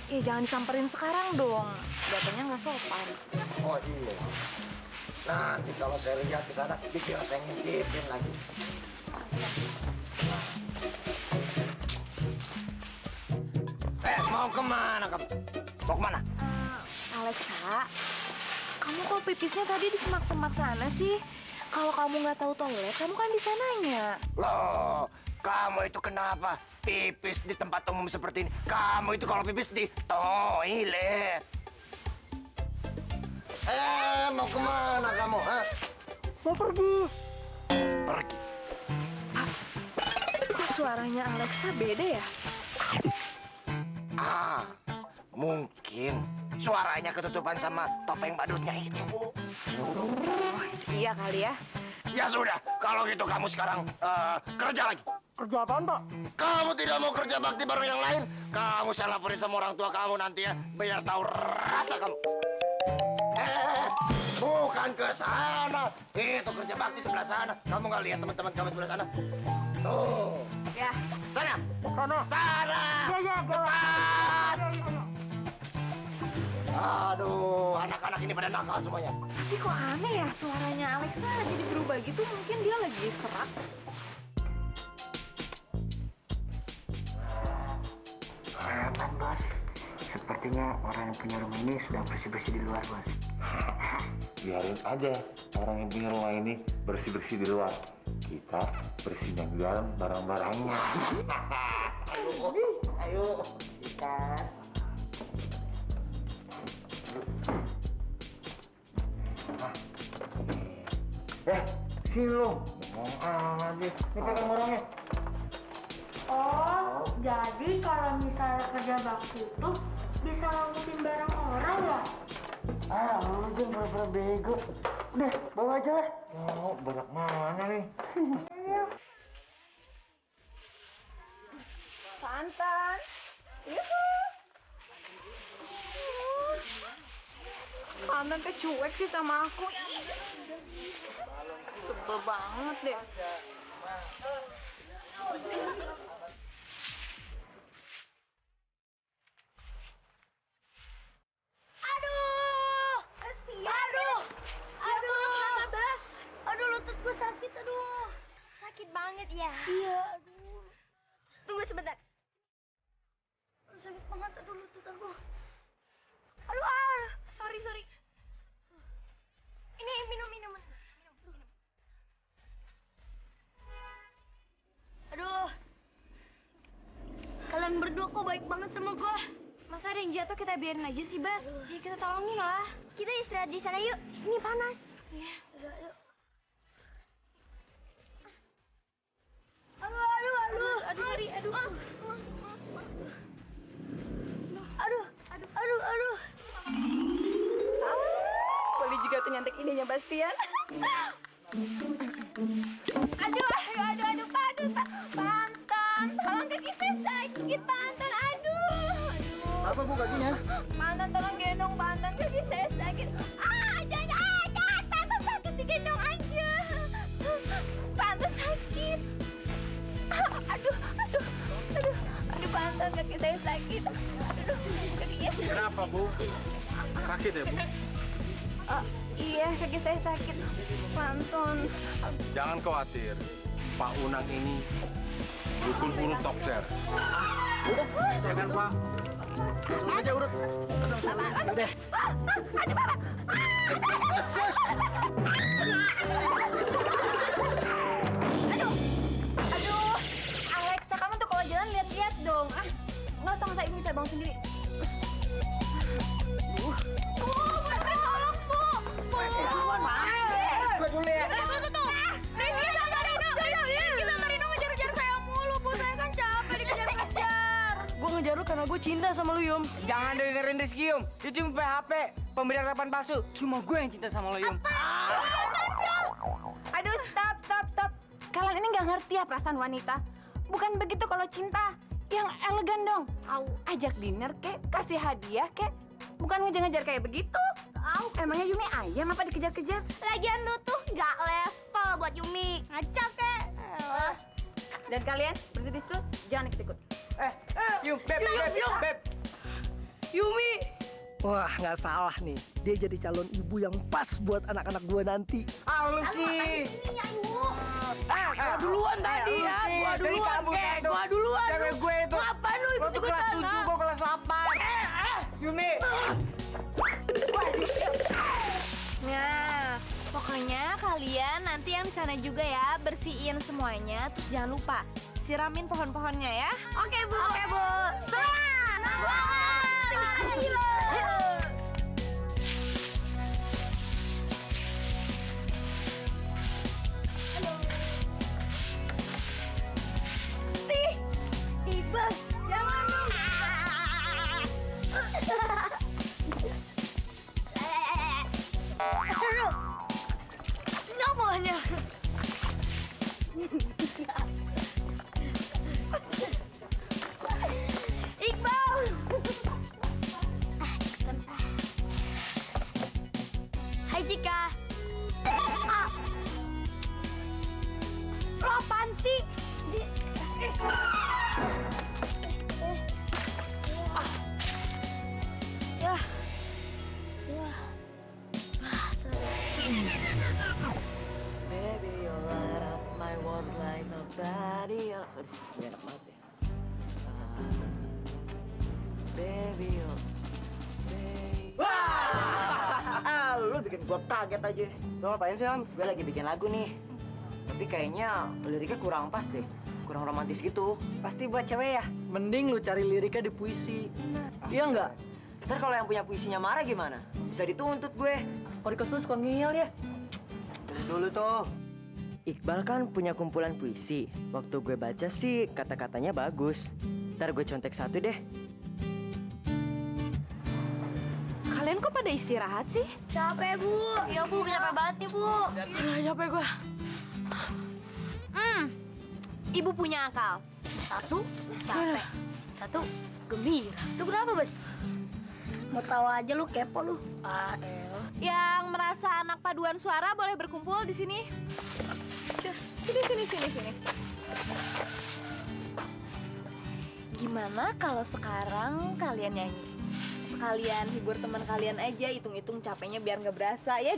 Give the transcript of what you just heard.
Ya jangan disamperin sekarang dong. Datanya nggak sopan. Oh iya. Nanti kalau saya lihat ke sana, dikira saya ngintipin lagi. Mau kemana kamu? Mau kemana? Alexa, kamu kok pipisnya tadi di semak-semak sana sih? Kalau kamu nggak tahu toilet, kamu kan di sananya. Loh, kamu itu kenapa pipis di tempat umum seperti ini? Kamu itu kalau pipis di toilet. Mau kemana kamu? Hah? Mau pergi. Pergi. Kok suaranya Alexa beda ya? Mungkin suaranya ketutupan sama topeng badutnya itu, Bu. Oh, iya kali ya. Ya sudah, kalau gitu kamu sekarang kerja lagi. Kerja apaan, Pak? Kamu tidak mau kerja bakti bareng yang lain? Kamu saya laporin sama orang tua kamu nanti ya, biar tahu rasa kamu. Bukan ke sana. Itu kerja bakti sebelah sana. Kamu nggak lihat teman-teman kamu sebelah sana? Tuh. Ya. Sana. Sana. Sana. Ya, Depan. Aduh, anak-anak ini pada nakal semuanya. Tapi kok aneh ya suaranya Alexa jadi berubah gitu. Mungkin dia lagi serak. Aman, Bos. Sepertinya orang yang punya rumah ini sedang bersih-bersih di luar, Bos. Biarin aja orang yang punya rumah ini bersih-bersih di luar. Kita bersihin yang di dalam barang-barangnya. Ayo. Kita Sini lo. Ngomong aja. Ini pegang barangnya. Oh, jadi kalau misalnya kerja bakti itu bisa ngangkutin barang orang ya? lu jangan pura-pura bego. Udah, bawa aja lah. Oh, banyak mana nih? Santan. Yuhu. Santan teh cuek sih sama aku. Sebel banget deh. Aduh, kasihan. Aduh, lututku sakit, aduh. Sakit banget ya? Iya, aduh. Tunggu sebentar. Aduh, sakit banget, aduh lutut aku. Aduh, sorry. Ini minum. Aduh. Kalian berdua kok baik banget sama gua. Masa ada yang jatuh kita biarin aja sih, Bas? Ya kita tolongin lah. Kita istirahat di sana yuk. Ini panas. Iya. Ayo. Aduh, sorry, aduh. Aduh. Boleh juga tuh nyantek ininya Bastian. Aduh, Pak. Pantan. Tolong kaki saya sakit, Pantan. Aduh. Apa, Bu, kakinya? Pantan, tolong gendong Pantan. Kaki saya sakit. Jangan. Pantan sakit, digendong aja. Pantan sakit. Aduh, Pantan, kaki saya sakit. Aduh, kakinya sakit. Kenapa, Bu? Sakit ya, Bu? Iya, kaki saya sakit. Pantan. Jangan khawatir, Pak Unang ini dukun urut tokser. Jangan, Pak. Urut aja, urut. Udah. Aduh, Alexa, kamu tuh kalau jalan lihat-lihat dong. Nggak usah Ibu bisa bangun sendiri. Bu, tolong, Bu. Gue dulu ya. Tuh. Rizky sama Rino ngejar-ngejar saya mulu, Bu. Saya kan capek dikejar-kejar. Gue ngejar lu karena gue cinta sama lu, Yum. Jangan dengerin Rizky, Yum. Itu cuma PHP, pemberian harapan palsu. Cuma gue yang cinta sama lu, Yum. Aduh, stop. Kalian ini nggak ngerti ya perasaan wanita. Bukan begitu kalau cinta. Yang elegan dong. Ajak dinner kek, kasih hadiah kek. Bukan ngejar-ngejar kayak begitu. Emangnya Yumi ayam apa dikejar-kejar? Lagian lu tuh nggak level buat Yumi. Ngaca, kek. Dan kalian berhenti di situ, jangan ikut-ikut. Yum, Beb. Yumi. Wah, nggak salah nih. Dia jadi calon ibu yang pas buat anak-anak gua nanti. Ah, lu Ki. Gua duluan tadi ya. Gua duluan, Kek. Gua duluan. Cewek gue itu. Ngapain lu Lu tuh kelas 7, gua kelas 8. Yumi. Nah, pokoknya kalian nanti yang di sana juga ya bersihin semuanya, terus jangan lupa siramin pohon-pohonnya ya. Oke, Bu. Oke, Bu. Semangat! Iqbal, jangan dong. Aduh, nggak maunya. Iqbal. Hai Cika. Lo apaan sih? Ya. Baby, you light up my world like nobody else. Aduh, gak enak banget ya. Baby, you... Wah! Lu bikin gua kaget aja. Lu ngapain sih, Om? Gue lagi bikin lagu nih. Tapi kayaknya liriknya kurang pas deh. Kurang romantis gitu. Pasti buat cewek ya. Mending lu cari liriknya di puisi. Iya nggak? Ntar kalau yang punya puisinya marah gimana? Bisa dituntut gue. Podcast lu suka ngeyel ya. Dulu tuh. Iqbal kan punya kumpulan puisi. Waktu gue baca sih kata-katanya bagus. Ntar gue contek satu deh. Kalian kok pada istirahat sih? Capek, Bu. Ya, Bu, capek banget nih, Bu. Capek gue. Ibu punya akal. Satu, capek. Satu, gembira. Lu kenapa, Bos? Mau tahu aja lu, kepo lu. Ah, elah. Yang merasa anak paduan suara boleh berkumpul di sini. Sini. Gimana kalau sekarang kalian nyanyi? Sekalian hibur teman kalian aja, hitung-hitung capeknya biar nggak berasa ya.